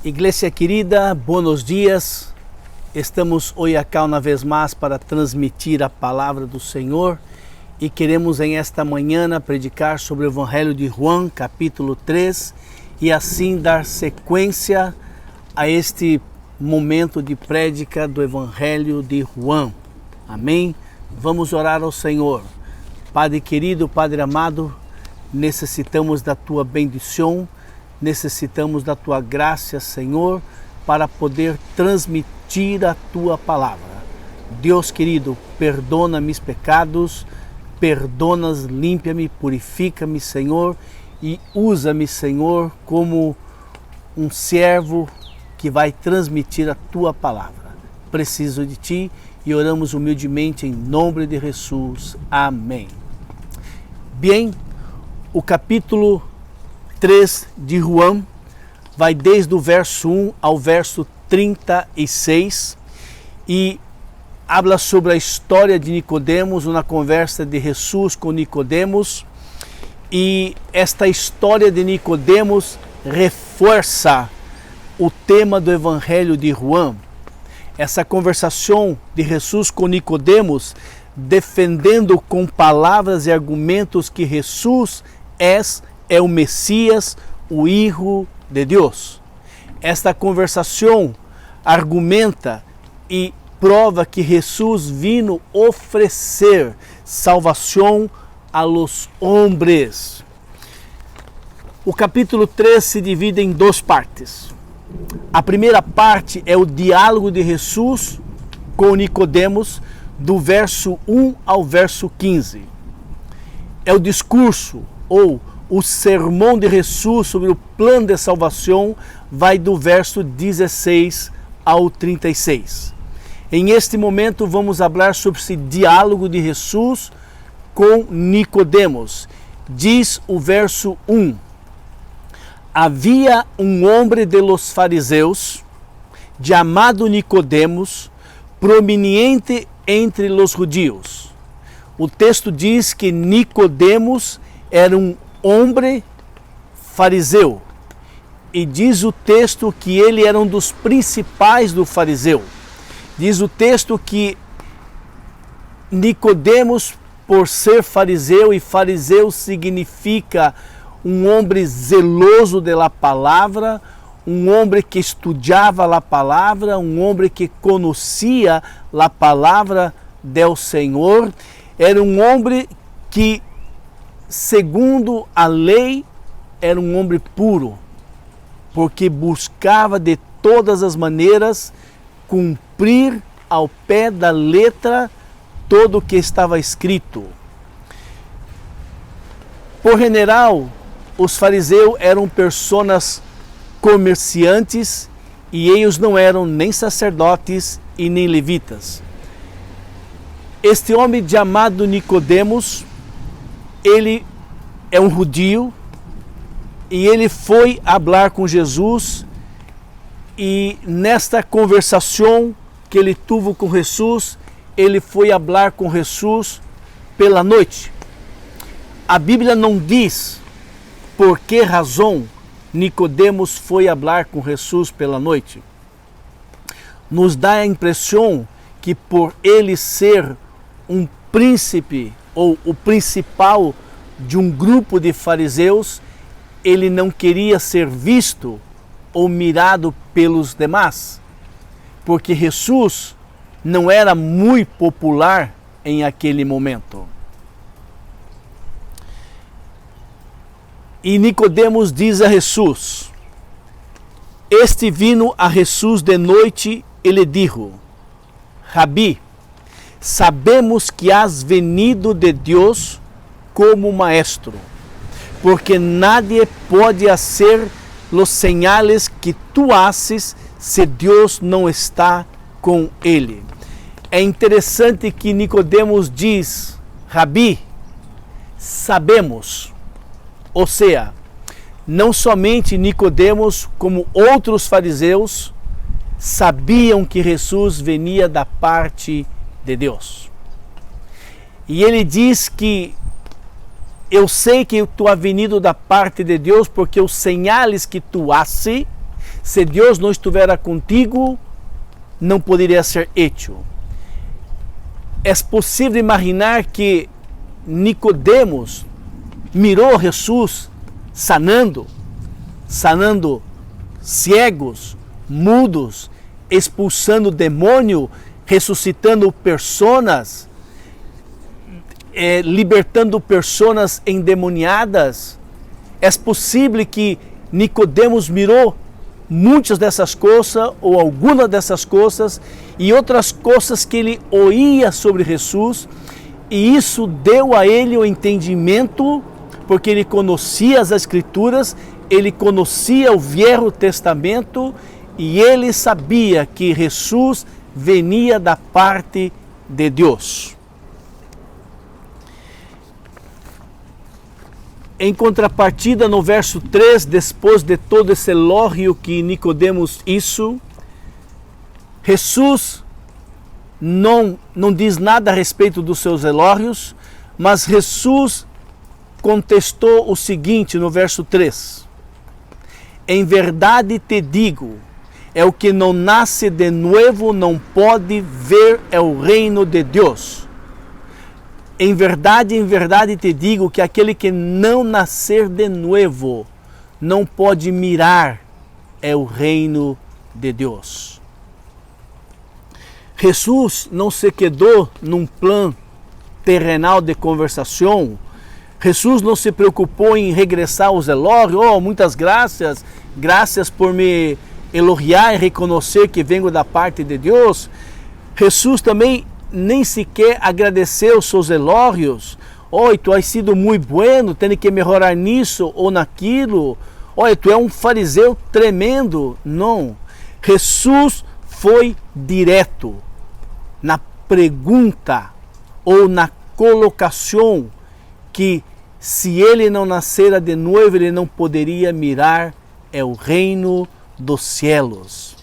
Igreja querida, buenos dias. Estamos hoje aqui uma vez mais para transmitir a palavra do Senhor e queremos em esta manhã predicar sobre o Evangelho de João, capítulo 3, e assim dar sequência a este momento de prédica do Evangelho de João. Amém? Vamos orar ao Senhor. Padre querido, Padre amado, necessitamos da Tua bendição, necessitamos da Tua graça, Senhor, para poder transmitir a Tua palavra. Deus querido, perdona meus pecados, perdona-os, limpa-me, purifica-me, Senhor, e usa-me, Senhor, como um servo que vai transmitir a Tua palavra. Preciso de Ti e oramos humildemente em nome de Jesus. Amém. Bem, o capítulo 3 de João vai desde o verso 1 ao verso 36 e habla sobre a história de Nicodemos, uma conversa de Jesus com Nicodemos, e esta história de Nicodemos reforça o tema do Evangelho de João. Essa conversação de Jesus com Nicodemos, defendendo com palavras e argumentos que Jesus é o Messias, o Hijo de Deus. Esta conversação argumenta e prova que Jesus vino oferecer salvação a los hombres. O capítulo 3 se divide em duas partes. A primeira parte é o diálogo de Jesus com Nicodemos, do verso 1 ao verso 15. É o discurso ou o sermão de Jesus sobre o plano de salvação, vai do verso 16 ao 36. Em este momento vamos falar sobre esse diálogo de Jesus com Nicodemos. Diz o verso 1. Havia um homem de los fariseus, chamado Nicodemos, prominente entre los judíos. O texto diz que Nicodemos era um homem fariseu, e diz o texto que ele era um dos principais do fariseu. Diz o texto que Nicodemos, por ser fariseu, e fariseu significa um homem zeloso da palavra, um homem que estudava a palavra, um homem que conhecia a palavra do Senhor, era um homem que, segundo a lei, era um homem puro, porque buscava de todas as maneiras cumprir ao pé da letra todo o que estava escrito. Por general, os fariseus eram pessoas comerciantes e eles não eram nem sacerdotes e nem levitas. Este homem chamado Nicodemos, ele é um judeu e ele foi falar com Jesus, e nesta conversação que ele teve com Jesus, ele foi falar com Jesus pela noite. A Bíblia não diz por que razão Nicodemos foi falar com Jesus pela noite. Nos dá a impressão que por ele ser um príncipe ou o principal de um grupo de fariseus, ele não queria ser visto ou mirado pelos demais, porque Jesus não era muito popular em aquele momento. E Nicodemos diz a Jesus: este vino a Jesus de noite e lhe dijo: Rabi, sabemos que has venido de Deus como maestro, porque nadie pode fazer os señales que tu haces se Deus não está com ele. É interessante que Nicodemos diz: Rabi, sabemos. Ou seja, não somente Nicodemos, como outros fariseus, sabiam que Jesus venia da parte de Deus. E ele diz que eu sei que tu has venido da parte de Deus, porque os señales que tu haces Se Deus não estivesse contigo, não poderia ser hecho. É possível imaginar que Nicodemos mirou Jesus sanando cegos, mudos, expulsando demônio, ressuscitando pessoas, libertando pessoas endemoniadas. É possível que Nicodemos mirou muitas dessas coisas, ou algumas dessas coisas, e outras coisas que ele oía sobre Jesus, e isso deu a ele o entendimento, porque ele conhecia as Escrituras, ele conhecia o Velho Testamento, e ele sabia que Jesus venia da parte de Deus. Em contrapartida, no verso 3, depois de todo esse elogio que Nicodemos hizo, Jesus não diz nada a respeito dos seus elogios, mas Jesus contestou o seguinte no verso 3: em verdade te digo, é o que não nasce de novo não pode ver o reino de Deus. Em verdade te digo que aquele que não nascer de novo não pode mirar o reino de Deus. Jesus não se quedou num plano terrenal de conversação. Jesus não se preocupou em regressar aos elogios. Oh, muitas graças por me elogiar e reconhecer que venho da parte de Deus. Jesus também nem sequer agradeceu os seus elogios. Oh, tu has sido muito bueno, tem que melhorar nisso ou naquilo. Olha, tu é um fariseu tremendo. Não. Jesus foi direto na pergunta ou na colocação que se ele não nascera de novo, ele não poderia mirar o reino dos cielos.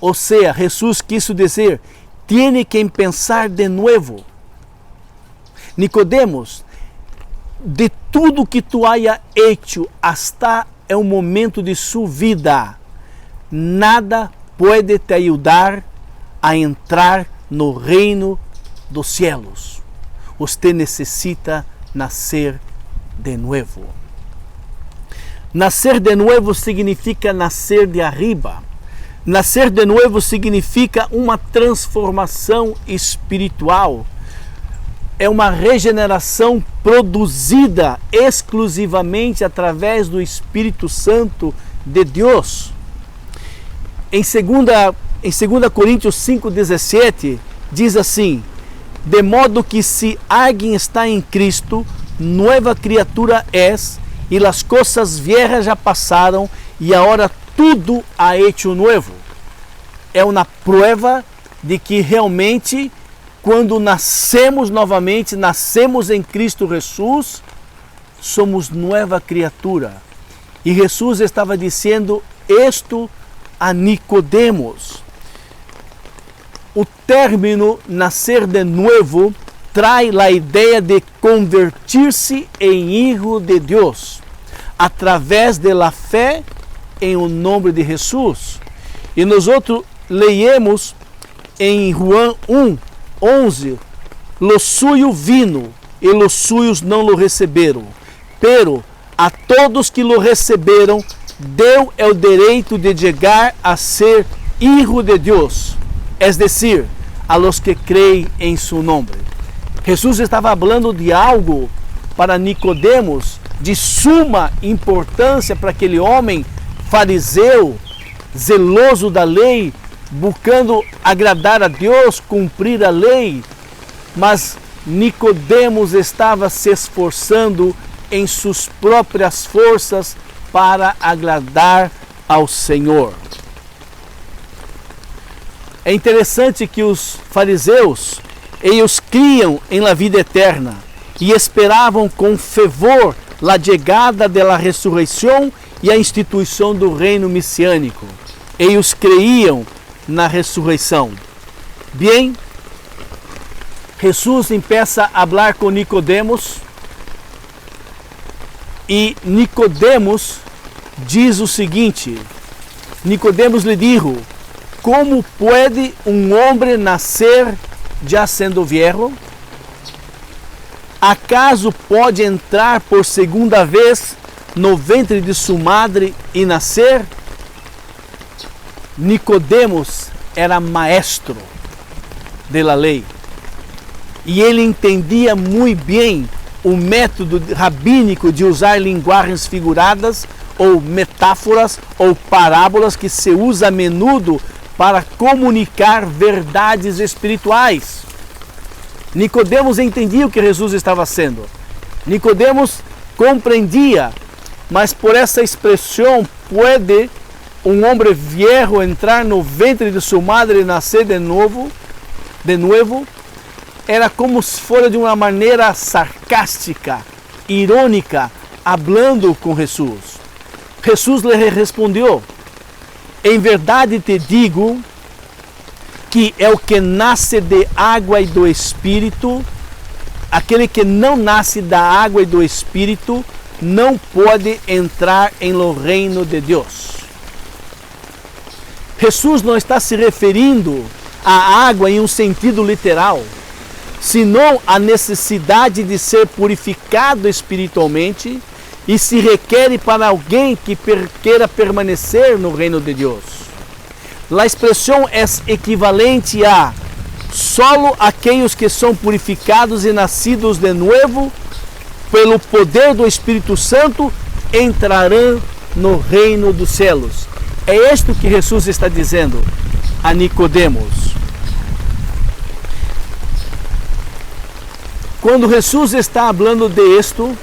Ou seja, Jesus quis dizer, tiene que pensar de novo. Nicodemos, de tudo que tu haya hecho hasta o momento de sua vida, nada pode te ajudar a entrar no reino dos cielos. Você necessita nascer de novo. Nascer de novo significa nascer de arriba. Nascer de novo significa uma transformação espiritual. É uma regeneração produzida exclusivamente através do Espírito Santo de Deus. Em 2 Coríntios 5,17, diz assim: de modo que se alguém está em Cristo, nova criatura és, e as coisas viejas já passaram, e agora tudo ha hecho novo. É uma prova de que realmente, quando nascemos novamente, nascemos em Cristo Jesus, somos nova criatura. E Jesus estava dizendo isto a Nicodemos. O término nascer de novo traz a ideia de convertir-se em hijo de Deus através da fé em o nome de Jesus. E nós leemos em João 1:11, lo suyo vino e los suyos não lo receberam, pero a todos que lo receberam deu o direito de chegar a ser hijo de Deus, es decir, a los que creem em su nombre. Jesus estava falando de algo para Nicodemos de suma importância para aquele homem fariseu, zeloso da lei, buscando agradar a Deus, cumprir a lei. Mas Nicodemos estava se esforçando em suas próprias forças para agradar ao Senhor. É interessante que os fariseus, eles criam em la vida eterna e esperavam com fervor a chegada da ressurreição e a instituição do reino messiânico. Eles creiam na ressurreição. Bem, Jesus começa a falar com Nicodemos e Nicodemos diz o seguinte: Nicodemos lhe dijo: ¿Cómo puede un hombre nacer ya siendo viejo? ¿Acaso pode entrar por segunda vez no ventre de sua madre e nascer? Nicodemos era maestro de la lei e ele entendia muito bem o método rabínico de usar linguagens figuradas ou metáforas ou parábolas que se usa a menudo para comunicar verdades espirituais. Nicodemos entendia o que Jesus estava fazendo. Nicodemos compreendia, mas por essa expressão, pode um homem viejo entrar no ventre de sua madre e nascer de novo, era como se fosse de uma maneira sarcástica, irônica, hablando com Jesus. Jesus lhe respondeu: em verdade te digo que é o que nasce de água e do Espírito, aquele que não nasce da água e do Espírito, não pode entrar em lo reino de Deus. Jesus não está se referindo à água em um sentido literal, senão à necessidade de ser purificado espiritualmente e se requer para alguém que queira permanecer no reino de Deus. A expressão é equivalente a solo aqueles que são purificados e nascidos de novo pelo poder do Espírito Santo entrarão no reino dos céus. É isto que Jesus está dizendo a Nicodemos. Quando Jesus está falando de isto,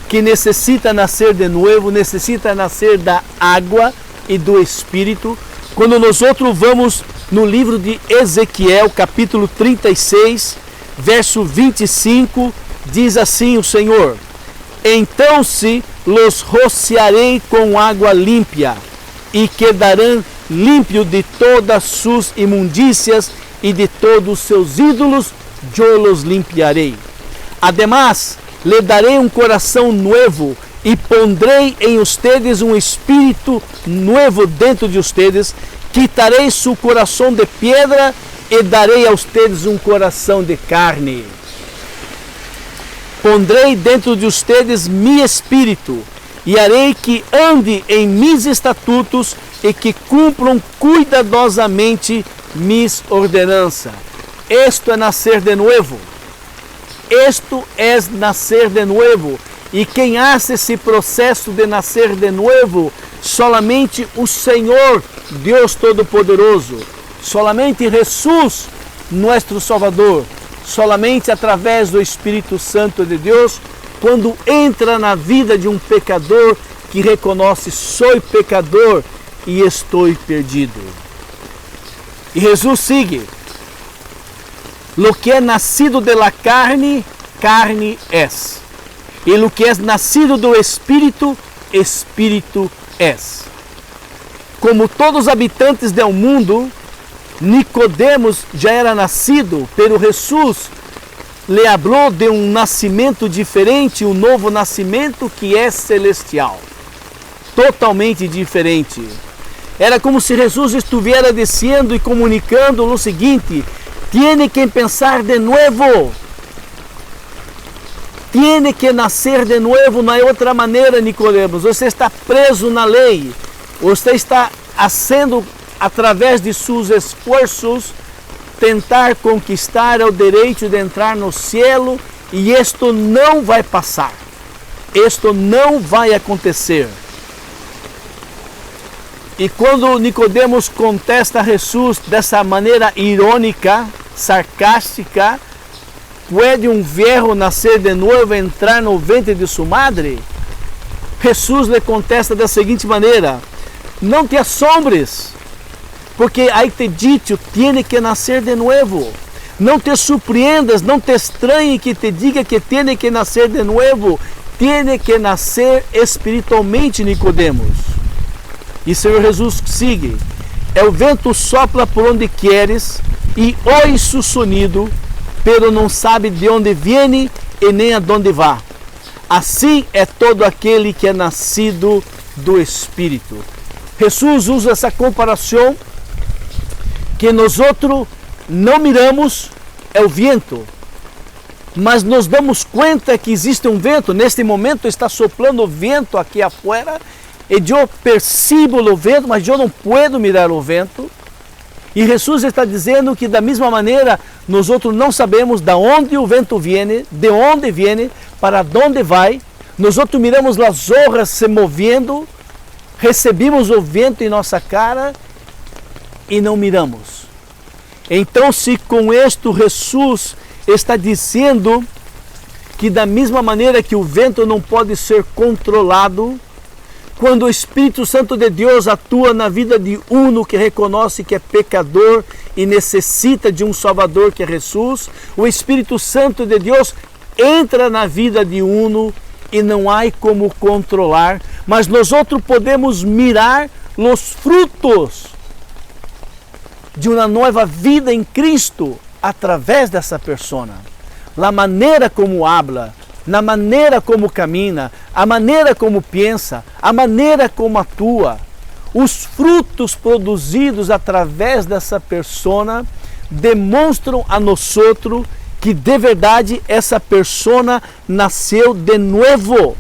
que necessita nascer de novo, necessita nascer da água e do Espírito, quando nós vamos no livro de Ezequiel, capítulo 36, verso 25, diz assim o Senhor: então se los rociarei com água límpia, e quedarão limpios de todas suas imundícias e de todos seus ídolos, eu los limpiarei. Además, lhe darei um coração novo, e pondrei em ustedes um espírito novo dentro de ustedes, quitarei seu coração de pedra e darei a ustedes um coração de carne. Pondrei dentro de ustedes mi espírito, e harei que ande em mis estatutos e que cumpram cuidadosamente mis ordenanças. Isto é nascer de novo. Isto é nascer de novo. E quem hace esse processo de nascer de novo? Solamente o Senhor, Deus Todo-Poderoso. Solamente Jesus, nosso Salvador. Solamente através do Espírito Santo de Deus, quando entra na vida de um pecador que reconhece: sou pecador e estou perdido. E Jesus sigue: lo que é nascido de la carne, carne es. E lo que é nascido do Espírito, Espírito es. Como todos os habitantes do mundo, Nicodemos já era nascido, pero Jesus lhe falou de um nascimento diferente, um novo nascimento que é celestial. Totalmente diferente. Era como se Jesus estivesse descendo e comunicando o seguinte: tiene que pensar de novo. Tiene que nascer de novo, não é outra maneira, Nicodemos. Você está preso na lei. Você está fazendo, através de seus esforços, tentar conquistar o direito de entrar no cielo, e isto não vai passar. Isto não vai acontecer. E quando Nicodemos contesta a Jesus dessa maneira irônica, sarcástica, pode um viejo nascer de novo e entrar no ventre de sua madre? Jesus lhe contesta da seguinte maneira: não te assombres, porque aí te dito, tiene que nascer de novo. Não te surpreendas, não te estranhe que te diga que tiene que nascer de novo. Tiene que nascer espiritualmente, Nicodemos. E Senhor Jesus sigue: o vento sopra por onde queres e ouve seu sonido, pero não sabe de onde viene e nem aonde vá. Assim é todo aquele que é nascido do Espírito. Jesus usa essa comparação que nós outros não miramos é o vento, mas nos damos conta que existe um vento. Neste momento está soprando vento aqui afuera e eu percebo o vento, mas eu não posso mirar o vento. E Jesus está dizendo que da mesma maneira nós outros não sabemos de onde o vento vem, de onde vem, para onde vai. Nós outros miramos as horas se movendo, recebemos o vento em nossa cara e não miramos. Então, se com isto Jesus está dizendo que da mesma maneira que o vento não pode ser controlado, quando o Espírito Santo de Deus atua na vida de um que reconhece que é pecador e necessita de um Salvador que é Jesus, o Espírito Santo de Deus entra na vida de um e não há como controlar, mas nós outros podemos mirar os frutos de uma nova vida em Cristo através dessa persona. A maneira como habla, na maneira como camina, a maneira como pensa, a maneira como atua, os frutos produzidos através dessa persona demonstram a nós outros que de verdade essa persona nasceu de novo.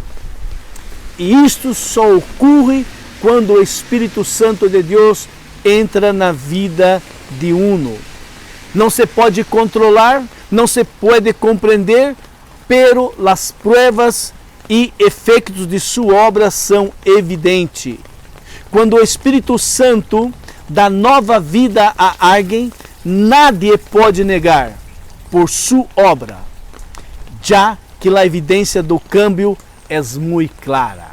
E isto só ocorre quando o Espírito Santo de Deus entra na vida de uno. Não se pode controlar, não se pode compreender, pero as provas e efeitos de sua obra são evidentes. Quando o Espírito Santo dá nova vida a alguém, nadie pode negar por sua obra, já que a evidência do câmbio é muito clara.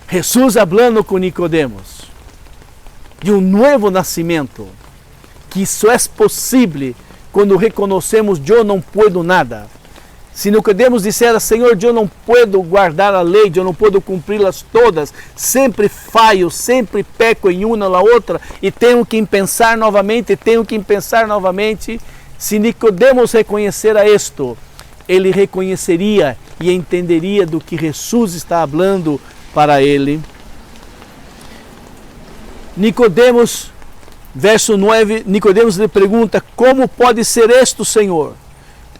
Jesus hablando com Nicodemos de um novo nascimento, que isso é possível quando reconhecemos eu não puedo nada. Se Nicodemos disser, Senhor, eu não puedo guardar a lei, eu não puedo cumpri-las todas, sempre falho, sempre peco em uma ou outra e tenho que pensar novamente, se Nicodemos reconhecer a isto, ele reconheceria e entenderia do que Jesus está falando para ele. Nicodemos, verso 9, Nicodemos lhe pergunta, como pode ser isto, Senhor?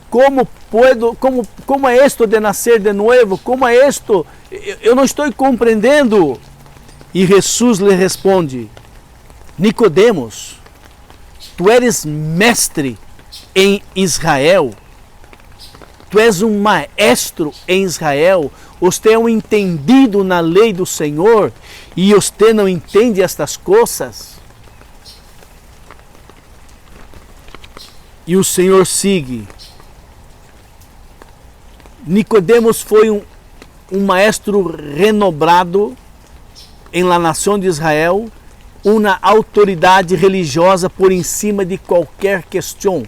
Como é isto de nascer de novo? Como é isto? Eu não estou compreendendo. E Jesus lhe responde, Nicodemos, tu eres mestre em Israel, tu és um maestro em Israel, você é um entendido na lei do Senhor e você não entende estas coisas? E o Senhor sigue. Nicodemos foi um maestro renombrado em la nação de Israel, uma autoridade religiosa por em cima de qualquer questão,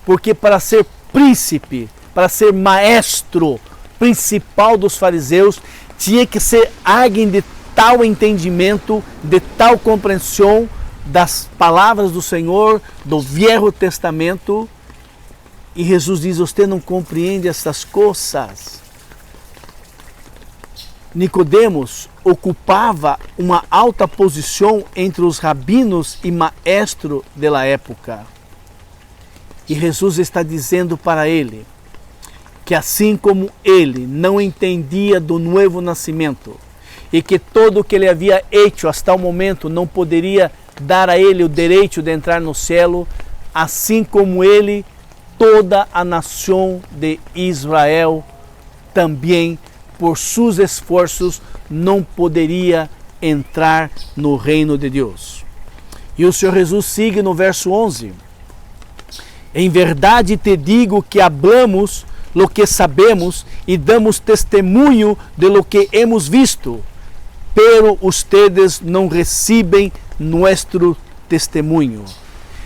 porque para ser príncipe, para ser maestro principal dos fariseus, tinha que ser alguém de tal entendimento, de tal compreensão das palavras do Senhor, do Velho Testamento. E Jesus diz, você não compreende essas coisas. Nicodemos ocupava uma alta posição entre os rabinos e maestros da época. E Jesus está dizendo para ele que assim como ele não entendia do novo nascimento e que tudo o que ele havia feito até o momento não poderia dar a ele o direito de entrar no céu, assim como ele, toda a nação de Israel também, por seus esforços, não poderia entrar no reino de Deus. E o Senhor Jesus sigue no verso 11. Em verdade te digo que hablamos lo que sabemos e damos testemunho de lo que hemos visto, pero ustedes não recebem nosso testemunho.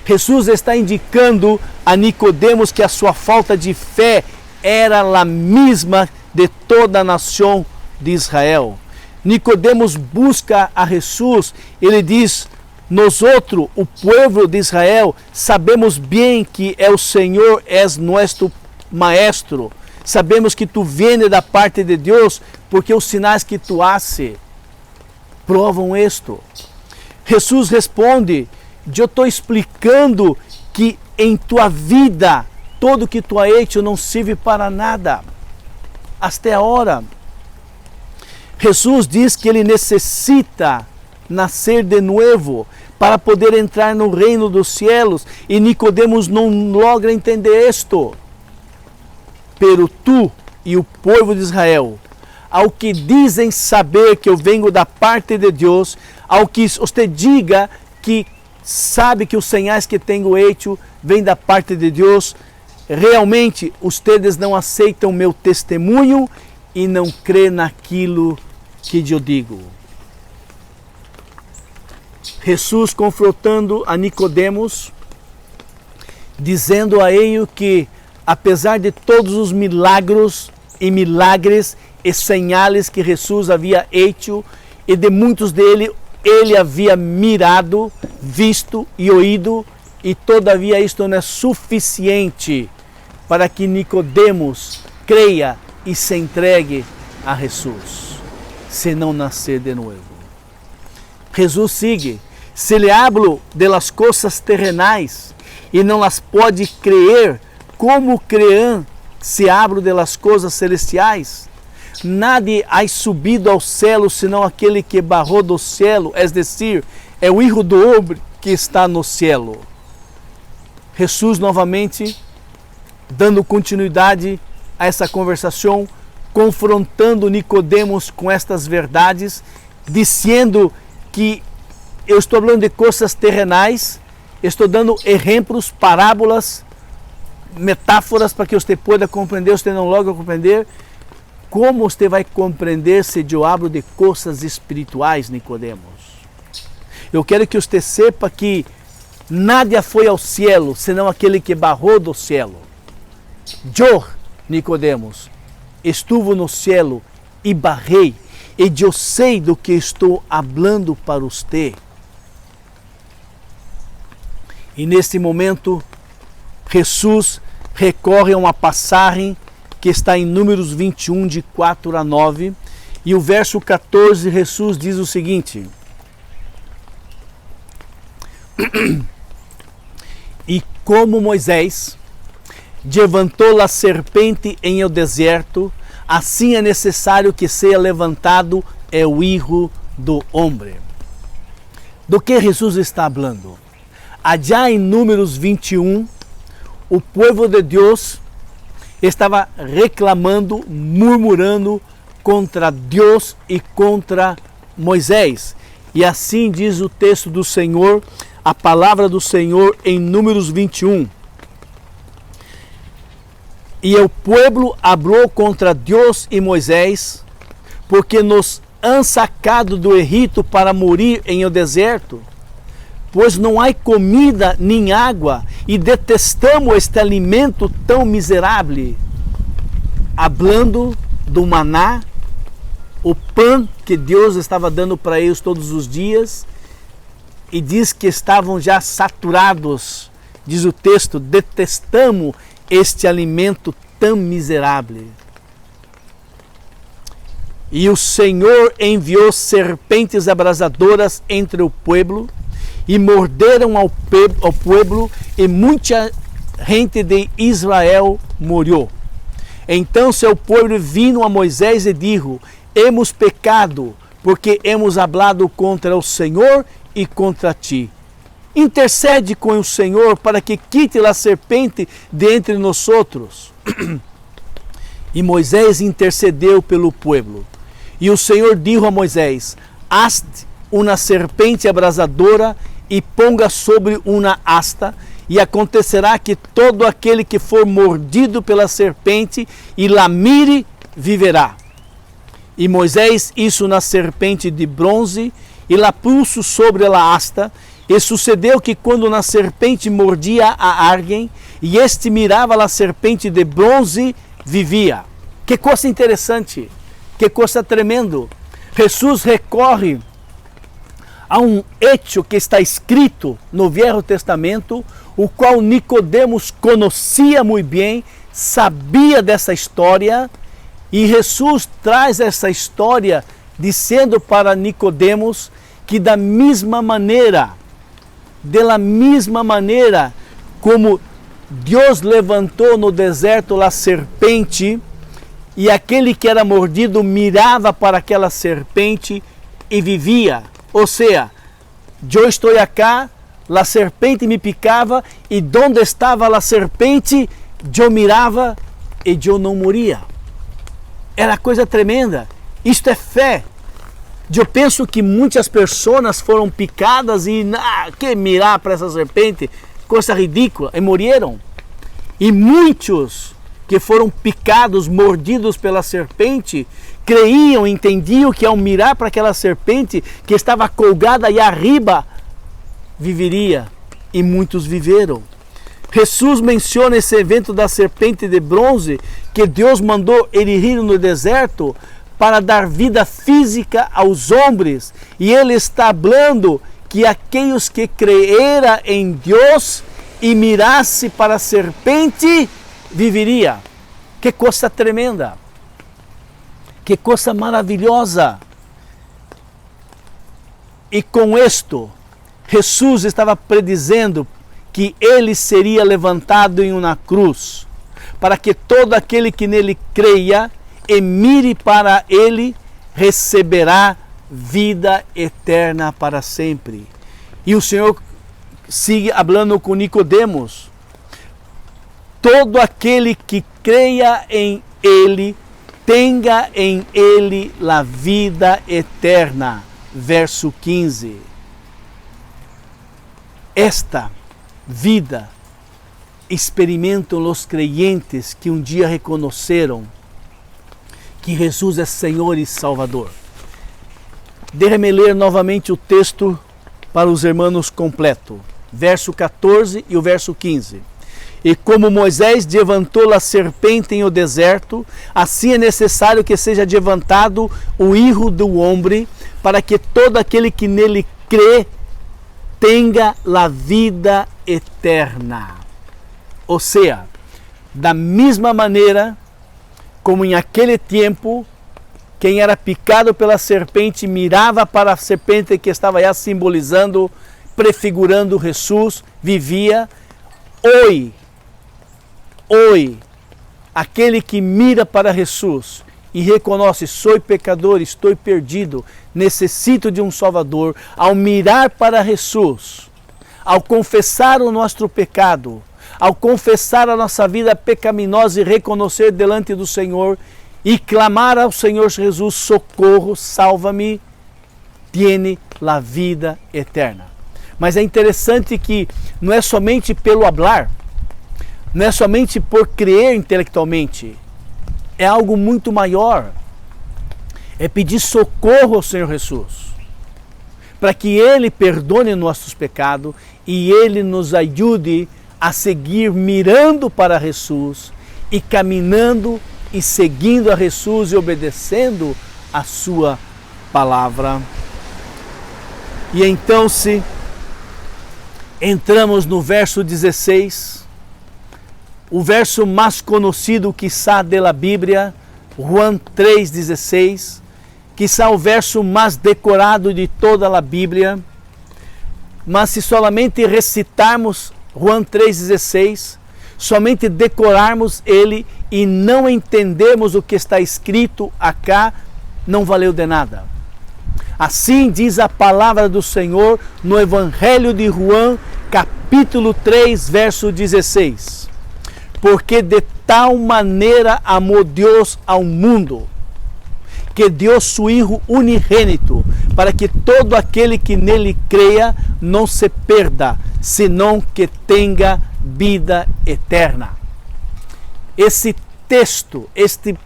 Jesus está indicando a Nicodemos que a sua falta de fé era a mesma de toda a nação de Israel. Nicodemos busca a Jesus, ele diz, nós outros, o povo de Israel, sabemos bem que o Senhor é nosso maestro, sabemos que tu vens da parte de Deus, porque os sinais que tu haces. provam isto? Jesus responde, eu estou explicando que em tua vida, todo que tu has hecho não serve para nada, até agora. Jesus diz que ele necessita nascer de novo para poder entrar no reino dos cielos, e Nicodemos não logra entender isto. Pero tu e o povo de Israel, ao que dizem saber que eu venho da parte de Deus, ao que você diga que sabe que os sinais que tenho hecho vêm da parte de Deus, realmente ustedes não aceitam meu testemunho e não crê naquilo que eu digo. Jesus confrontando a Nicodemos, dizendo a ele que apesar de todos os milagres e sinais que Jesus havia hecho, e de muitos dele ele havia mirado, visto e ouído, e todavia isto não é suficiente para que Nicodemos creia e se entregue a Jesus, se não nascer de novo. Jesus sigue, se lhe hablo de las coisas terrenais e não las pode crer, como crean se hablo de las coisas celestiais? Nadie ha subido ao céu senão aquele que bajou do céu, é decir, é o Hijo do Homem que está no céu. Jesus novamente dando continuidade a essa conversação, confrontando Nicodemos com estas verdades, dizendo que eu estou falando de coisas terrenais, estou dando exemplos, parábolas, metáforas para que você possa compreender, você não logra compreender. Como você vai compreender se eu hablo de coisas espirituais, Nicodemos? Eu quero que você sepa que nada foi ao cielo, senão aquele que bajou do cielo. Eu, Nicodemos, estuve no cielo e barrei, e eu sei do que estou falando para você. E neste momento, Jesus recorre a uma passagem que está em Números 21, de 4 a 9, e o verso 14, Jesus diz o seguinte: E como Moisés levantou a serpente em el deserto, assim é necessário que seja levantado o Hijo do Homem. Do que Jesus está falando? Allá em Números 21, o povo de Deus estava reclamando, murmurando contra Deus e contra Moisés. E assim diz o texto do Senhor, a palavra do Senhor em Números 21. E o povo falou contra Deus e Moisés, porque nos han sacado do Egito para morir em o deserto, pois não há comida nem água, e detestamos este alimento tão miserável. Hablando do maná, o pão que Deus estava dando para eles todos os dias, e diz que estavam já saturados, diz o texto, detestamos este alimento tão miserável. E o Senhor enviou serpentes abrasadoras entre o povo, e morderam ao povo, e muita gente de Israel morreu. Então seu povo vino a Moisés e dijo: hemos pecado, porque hemos hablado contra o Senhor e contra ti. Intercede com o Senhor para que quite a serpente de entre nós. E Moisés intercedeu pelo povo. E o Senhor dijo a Moisés: hazte uma serpente abrasadora e ponga sobre uma asta, e acontecerá que todo aquele que for mordido pela serpente e la mire, viverá. E Moisés hizo uma serpente de bronze e la puso sobre a asta, e sucedeu que quando a serpente mordia a alguém, e este mirava a serpente de bronze, vivia. Que coisa interessante, que coisa tremendo. Jesus recorre a um hecho que está escrito no Velho Testamento, o qual Nicodemos conhecia muito bem, sabia dessa história, e Jesus traz essa história dizendo para Nicodemos que da mesma maneira como Deus levantou no deserto a serpente, e aquele que era mordido mirava para aquela serpente e vivia. Ou seja, eu estou aqui, a serpente me picava, e onde estava a serpente, eu mirava e eu não morria. Era coisa tremenda. Isto é fé. Eu penso que muitas pessoas foram picadas e que mirar para essa serpente, coisa ridícula, e morreram. E muitos que foram picados, mordidos pela serpente, creiam, entendiam que ao mirar para aquela serpente que estava colgada aí arriba, viveria. E muitos viveram. Jesus menciona esse evento da serpente de bronze que Deus mandou erigir no deserto para dar vida física aos homens. E ele está falando que aqueles que creram em Deus e mirasse para a serpente, viveria. Que coisa tremenda. Que coisa maravilhosa. E com isto, Jesus estava predizendo que ele seria levantado em uma cruz, para que todo aquele que nele creia e mire para ele, receberá vida eterna para sempre. E o Senhor sigue falando com Nicodemos: todo aquele que creia em ele, tenha em ele a vida eterna. Verso 15. Esta vida experimentam os creyentes que um dia reconheceram que Jesus é Senhor e Salvador. Deixe-me ler novamente o texto para os irmãos completo. Verso 14 e o verso 15. E como Moisés levantou a serpente em o deserto, assim é necessário que seja levantado o Filho do Homem, para que todo aquele que nele crê tenha a vida eterna. Ou seja, da mesma maneira como em aquele tempo, quem era picado pela serpente mirava para a serpente que estava já simbolizando, prefigurando Jesus, vivia. Hoje, aquele que mira para Jesus e reconhece: sou pecador, estou perdido, necessito de um Salvador. Ao mirar para Jesus, ao confessar o nosso pecado, ao confessar a nossa vida pecaminosa e reconhecer delante do Senhor e clamar ao Senhor Jesus: socorro, salva-me, tiene a vida eterna. Mas é interessante que não é somente pelo hablar, não é somente por crer intelectualmente, é algo muito maior. É pedir socorro ao Senhor Jesus, para que Ele perdone nossos pecados e Ele nos ajude a seguir mirando para Jesus e caminhando e seguindo a Jesus e obedecendo a sua palavra. E então, se entramos no verso 16, o verso mais conhecido quizá da Bíblia, João 3,16, quizá o verso mais decorado de toda a Bíblia. Mas se somente recitarmos João 3,16, somente decorarmos ele e não entendermos o que está escrito acá, não valeu de nada. Assim diz a palavra do Senhor no Evangelho de João, capítulo 3, verso 16. Porque de tal maneira amou Deus ao mundo, que deu seu Filho unigênito, para que todo aquele que nele creia não se perda, senão que tenha vida eterna. Esse texto, este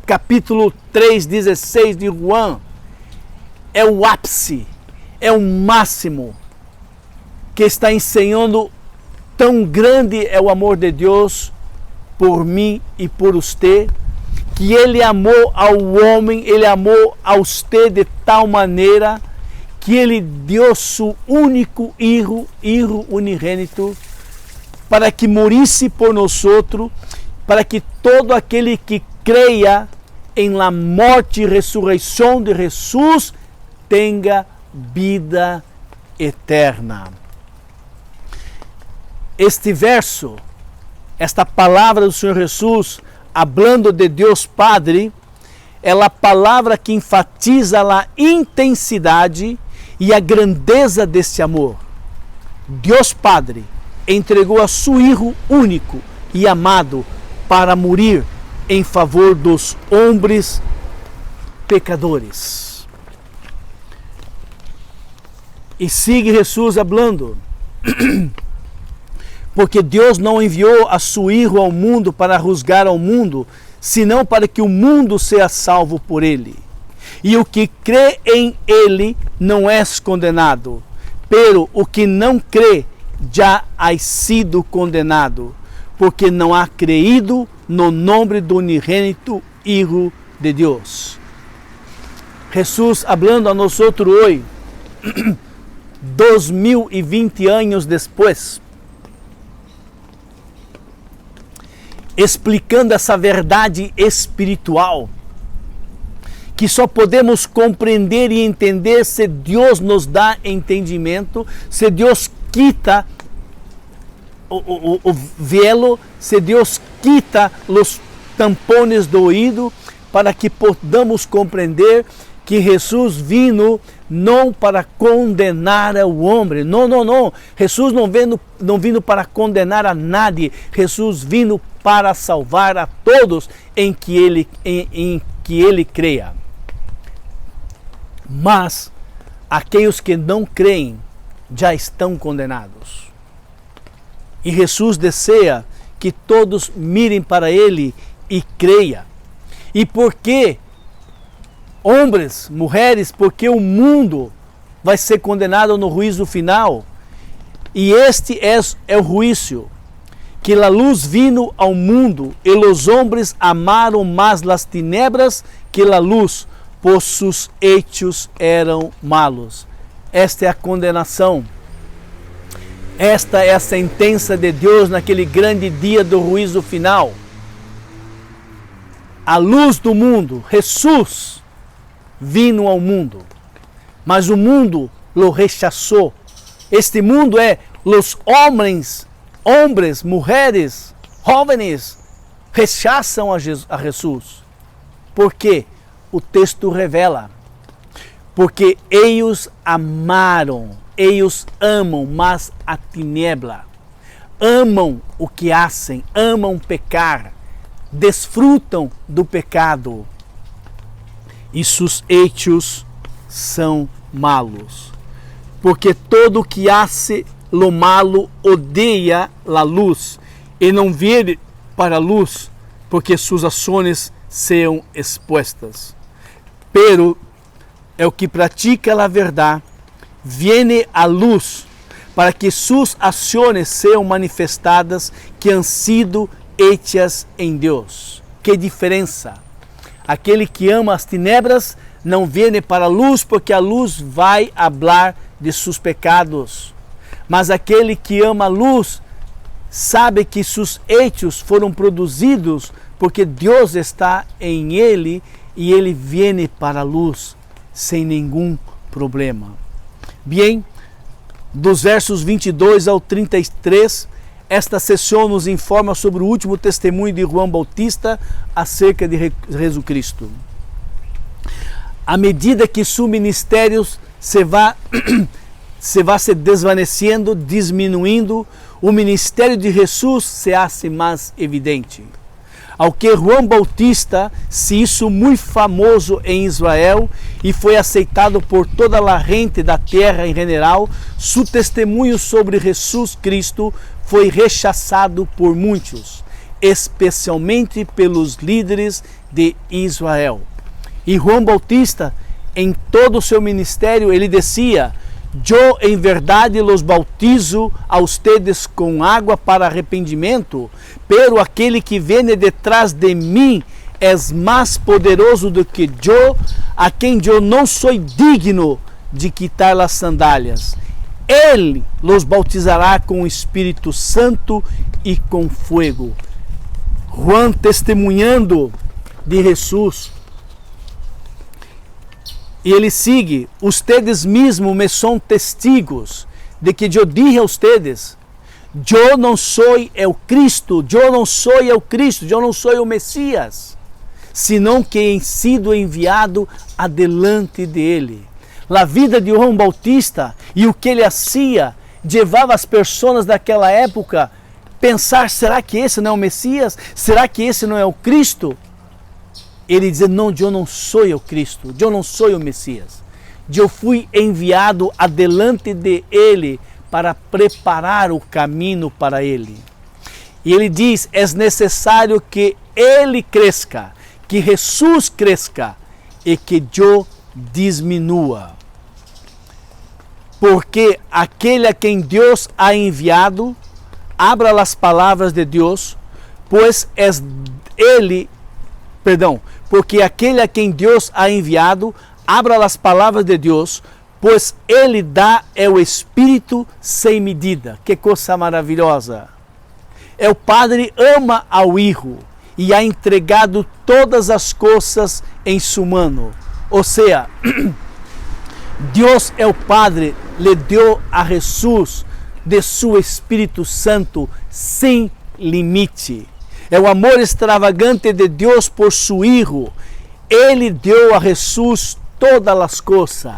capítulo 3,16 de João, é o ápice, é o máximo que está ensinando. Tão grande é o amor de Deus por mim e por você, que Ele amou ao homem, Ele amou a você de tal maneira que Ele deu seu único Filho unigênito, para que morisse por nós outros, para que todo aquele que creia em la morte y resurrección de Jesús, tenga vida eterna. Este verso, esta palavra do Senhor Jesus, hablando de Deus Padre, é a palavra que enfatiza a intensidade e a grandeza desse amor. Deus Padre entregou a seu Hijo único e amado para morir em favor dos homens pecadores. E sigue Jesus hablando. Porque Deus não enviou a seu Hijo ao mundo para juzgar ao mundo, senão para que o mundo seja salvo por ele. E o que crê em ele não é condenado, pero o que não crê já ha sido condenado, porque não ha creído no nome do unigênito Hijo de Deus. Jesus hablando a nós hoje, 2020 anos depois, explicando essa verdade espiritual, que só podemos compreender e entender se Deus nos dá entendimento, se Deus quita o velo, se Deus quita os tampones do ouvido, para que podamos compreender que Jesus vino não para condenar o homem. Não. Jesus não vino para condenar a nadie. Jesus vino para salvar a todos em que ele creia. Mas aqueles que não creem já estão condenados. E Jesus deseja que todos mirem para ele e creiam. E por que homens, mulheres? Porque o mundo vai ser condenado no juízo final. E este é o juízo, que a luz vino ao mundo, e os homens amaram mais las tinieblas que a luz, por seus hechos eram malos. Esta é a condenação. Esta é a sentença de Deus naquele grande dia do juízo final. A luz do mundo, Jesus, vino ao mundo, mas o mundo lo rechazou. Este mundo é os homens, mulheres, jovens, rechazam a Jesus. Por quê? O texto revela. Porque eles amaram, eles amam mais a tiniebla, amam o que hacen, amam pecar, desfrutam do pecado. E seus hechos são malos. Porque todo que hace lo malo odeia a luz e não viene para a luz, porque suas ações sejam expostas. Pero o que pratica a verdade viene à luz, para que suas ações sejam manifestadas que han sido hechas em Deus. Que diferença! Aquele que ama as tinieblas não viene para a luz, porque a luz vai hablar de seus pecados. Mas aquele que ama a luz sabe que seus hechos foram produzidos porque Deus está em ele e ele viene para a luz sem nenhum problema. Bem, dos versos 22 ao 33, esta sessão nos informa sobre o último testemunho de João Bautista acerca de Jesus Cristo. À medida que seu ministério se vai se desvanecendo, diminuindo, o ministério de Jesus se hace mais evidente. Ao que João Bautista se hizo muito famoso em Israel e foi aceitado por toda a gente da terra em geral, seu testemunho sobre Jesus Cristo foi rechaçado por muitos, especialmente pelos líderes de Israel. E João Bautista, em todo o seu ministério, ele dizia: "Eu em verdade los bautizo a ustedes com água para arrependimento, pero aquele que vem detrás de mim é mais poderoso do que eu, a quem eu não sou digno de quitar as sandálias. Ele los bautizará com o Espírito Santo e com fogo." João testemunhando de Jesus, E ele sigue: ustedes mesmos me são testigos de que eu dije a ustedes, eu não sou o Cristo, eu não sou o Cristo, eu não sou o Messias, senão que he sido enviado adelante dele. A vida de João Bautista e o que ele fazia levava as pessoas daquela época a pensar: será que esse não é o Messias? Será que esse não é o Cristo? Ele dizia: não, eu não sou o Cristo, eu não sou o Messias. Eu fui enviado adelante de ele para preparar o caminho para ele. E ele diz: é necessário que ele cresça, que Jesus cresça e que eu diminua. Porque aquele a quem Deus ha enviado, abra as palavras de Deus, porque aquele a quem Deus ha enviado, abra as palavras de Deus, pois ele dá o Espírito sem medida. Que coisa maravilhosa! O Padre ama ao Filho e ha entregado todas as coisas em sua mão. Ou seja, Deus o Padre lhe deu a Jesus de seu Espírito Santo sem limite. O amor extravagante de Deus por seu Filho. Ele deu a Jesus todas as coisas.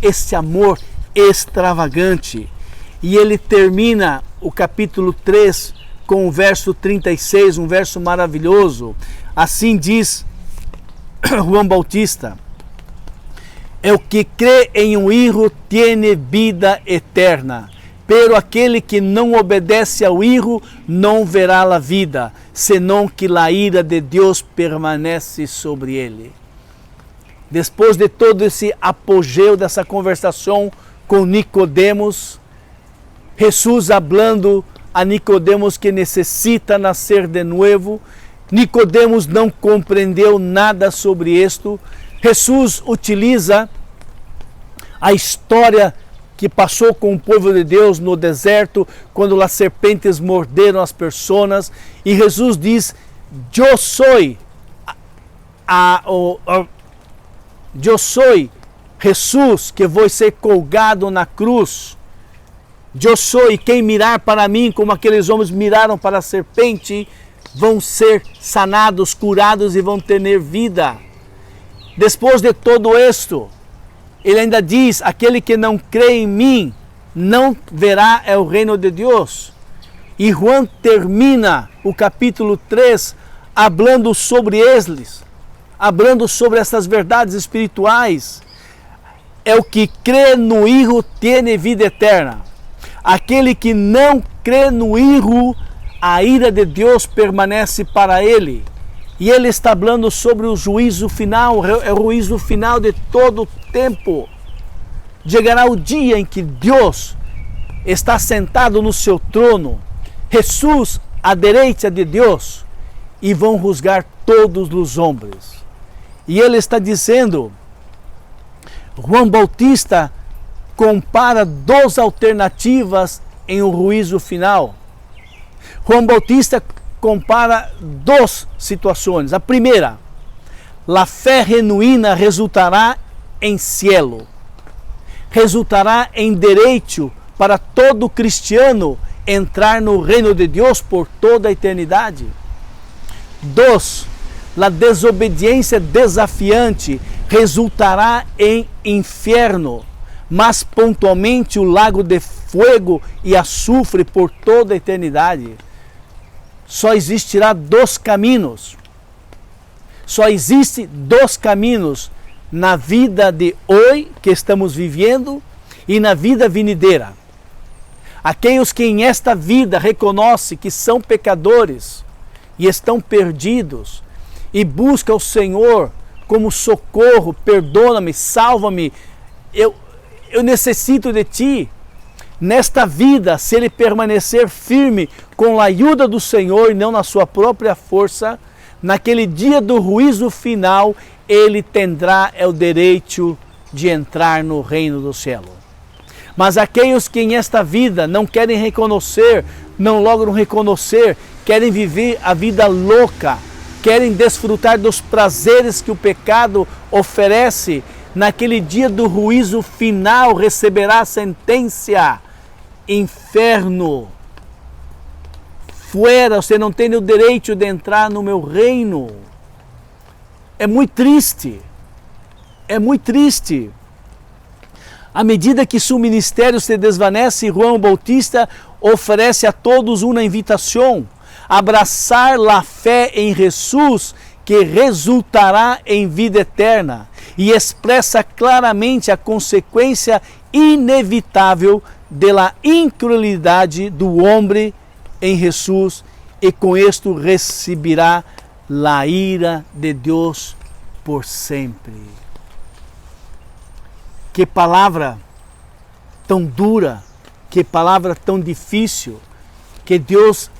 Esse amor extravagante. E ele termina o capítulo 3 com o verso 36, um verso maravilhoso. Assim diz João Bautista: o que crê em um Filho tem vida eterna, pero aquele que não obedece ao Filho não verá a vida, senão que a ira de Deus permanece sobre ele. Depois de todo esse apogeu dessa conversação com Nicodemos, Jesus hablando a Nicodemos que necessita nascer de novo. Nicodemos não compreendeu nada sobre isto. Jesus utiliza a história que passou com o povo de Deus no deserto, quando as serpentes morderam as pessoas, e Jesus diz: eu sou Jesus que vou ser colgado na cruz. Eu sou, e quem mirar para mim, como aqueles homens miraram para a serpente, vão ser sanados, curados e vão ter vida. Depois de todo isto, ele ainda diz: aquele que não crê em mim não verá o reino de Deus. E João termina o capítulo 3 hablando sobre eles, hablando sobre essas verdades espirituais. O que crê no Filho tem vida eterna. Aquele que não crê no Filho, a ira de Deus permanece para ele. E ele está falando sobre o juízo final, o juízo final de todo o tempo. Chegará o dia em que Deus está sentado no seu trono, Jesus à direita de Deus, e vão julgar todos os homens. E ele está dizendo, João Bautista compara duas alternativas em um juízo final. João Bautista compara duas situações. A primeira, a fé genuína resultará em cielo, resultará em direito para todo cristiano entrar no reino de Deus por toda a eternidade. 2. A desobediência desafiante resultará em inferno, mas pontualmente o lago de fogo e açufre por toda a eternidade. Só existirá dois caminhos. Só existe dois caminhos na vida de hoje que estamos vivendo e na vida vinideira. Aqueles que em esta vida reconhecem que são pecadores e estão perdidos e buscam o Senhor como socorro: perdona-me, salva-me, eu necessito de ti. Nesta vida, se ele permanecer firme com a ajuda do Senhor e não na sua própria força, naquele dia do juízo final, ele terá o direito de entrar no reino do céu. Mas aqueles que em esta vida não querem reconhecer, não logram reconhecer, querem viver a vida louca, querem desfrutar dos prazeres que o pecado oferece, naquele dia do juízo final, receberá a sentença: inferno, fuera, você não tem o direito de entrar no meu reino. É muito triste, é muito triste. À medida que seu ministério se desvanece, João Bautista oferece a todos uma invitação: abraçar a fé em Jesus, que resultará em vida eterna, e expressa claramente a consequência inevitável da incredulidade do homem em Jesus, e com isto receberá a ira de Deus por sempre. Que palavra tão dura, que palavra tão difícil, que Deus,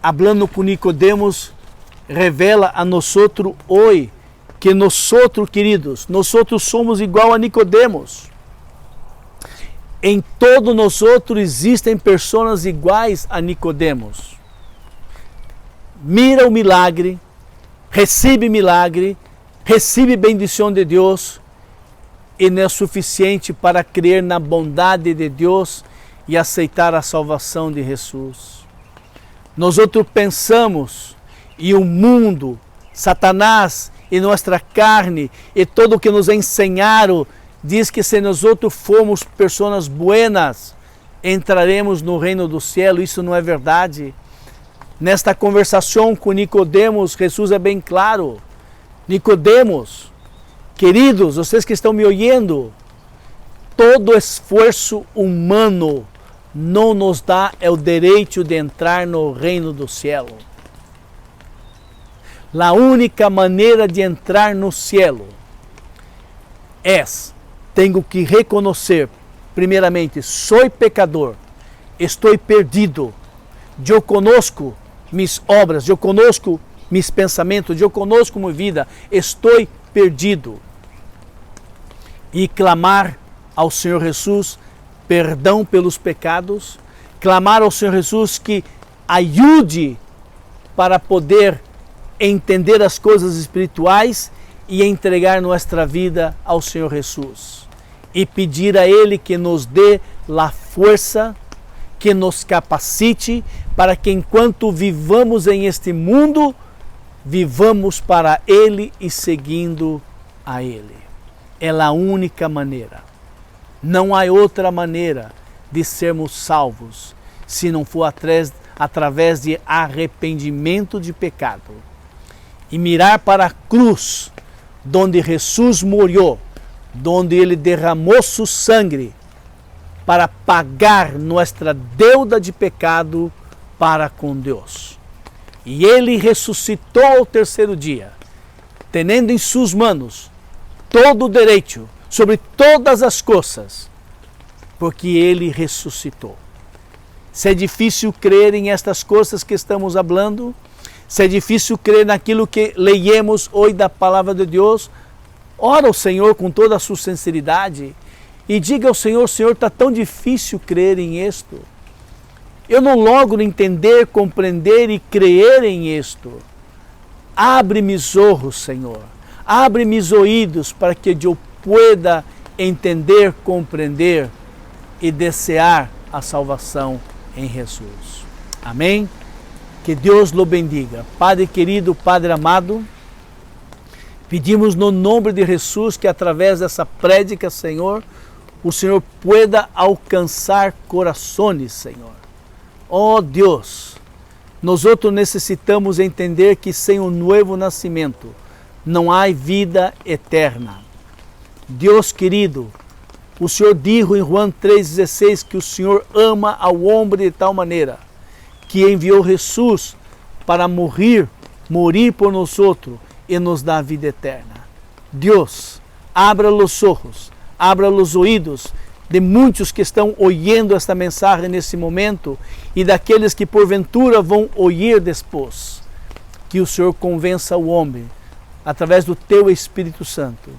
falando com Nicodemos, revela a nós hoje, que nós, queridos, nós somos igual a Nicodemos. Em todos nós existem pessoas iguais a Nicodemos. Mira o milagre, recebe bendição de Deus, e não é suficiente para crer na bondade de Deus e aceitar a salvação de Jesus. Nós pensamos, e o mundo, Satanás e nossa carne, e todo o que nos ensinaram, diz que se nós formos pessoas buenas, entraremos no reino do céu. Isso não é verdade. Nesta conversação com Nicodemos, Jesus é bem claro. Nicodemos, queridos, vocês que estão me ouvindo, todo esforço humano não nos dá o direito de entrar no reino do céu. A única maneira de entrar no céu tenho que reconhecer, primeiramente, sou pecador, estou perdido, eu conosco minhas obras, eu conosco meus pensamentos, eu conosco minha vida, estou perdido. E clamar ao Senhor Jesus perdão pelos pecados, clamar ao Senhor Jesus que ajude para poder entender as coisas espirituais e entregar nossa vida ao Senhor Jesus. E pedir a Ele que nos dê a força, que nos capacite para que enquanto vivamos em este mundo, vivamos para Ele e seguindo a Ele. É a única maneira. Não há outra maneira de sermos salvos se não for através de arrependimento de pecado e mirar para a cruz, onde Jesus morreu, onde Ele derramou seu sangue para pagar nossa deuda de pecado para com Deus. E Ele ressuscitou ao terceiro dia, tendo em suas mãos todo o direito sobre todas as coisas, porque Ele ressuscitou. Se é difícil crer em estas coisas que estamos falando, se é difícil crer naquilo que leemos hoje da palavra de Deus, ora ao Senhor com toda a sua sinceridade e diga ao Senhor: Senhor, está tão difícil crer em isto. Eu não logro entender, compreender e crer em isto. Abre meus olhos, Senhor. Abre meus ouvidos para que eu pueda entender, compreender e desejar a salvação em Jesus. Amém? Que Deus lo bendiga. Padre querido, Padre amado, pedimos no nome de Jesus que através dessa prédica, Senhor, o Senhor pueda alcançar corações, Senhor. Oh Deus, nós necessitamos entender que sem um novo nascimento não há vida eterna. Deus querido, o Senhor disse em João 3,16 que o Senhor ama ao homem de tal maneira que enviou Jesus para morrer por nós e nos dar vida eterna. Deus, abra os olhos, abra os ouvidos de muitos que estão ouvindo esta mensagem nesse momento e daqueles que porventura vão ouvir depois. Que o Senhor convença o homem, através do Teu Espírito Santo,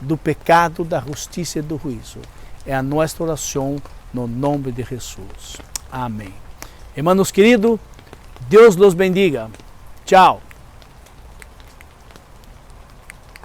do pecado, da justiça e do juízo. É a nossa oração no nome de Jesus. Amém. Irmãos queridos, Deus los bendiga. Tchau.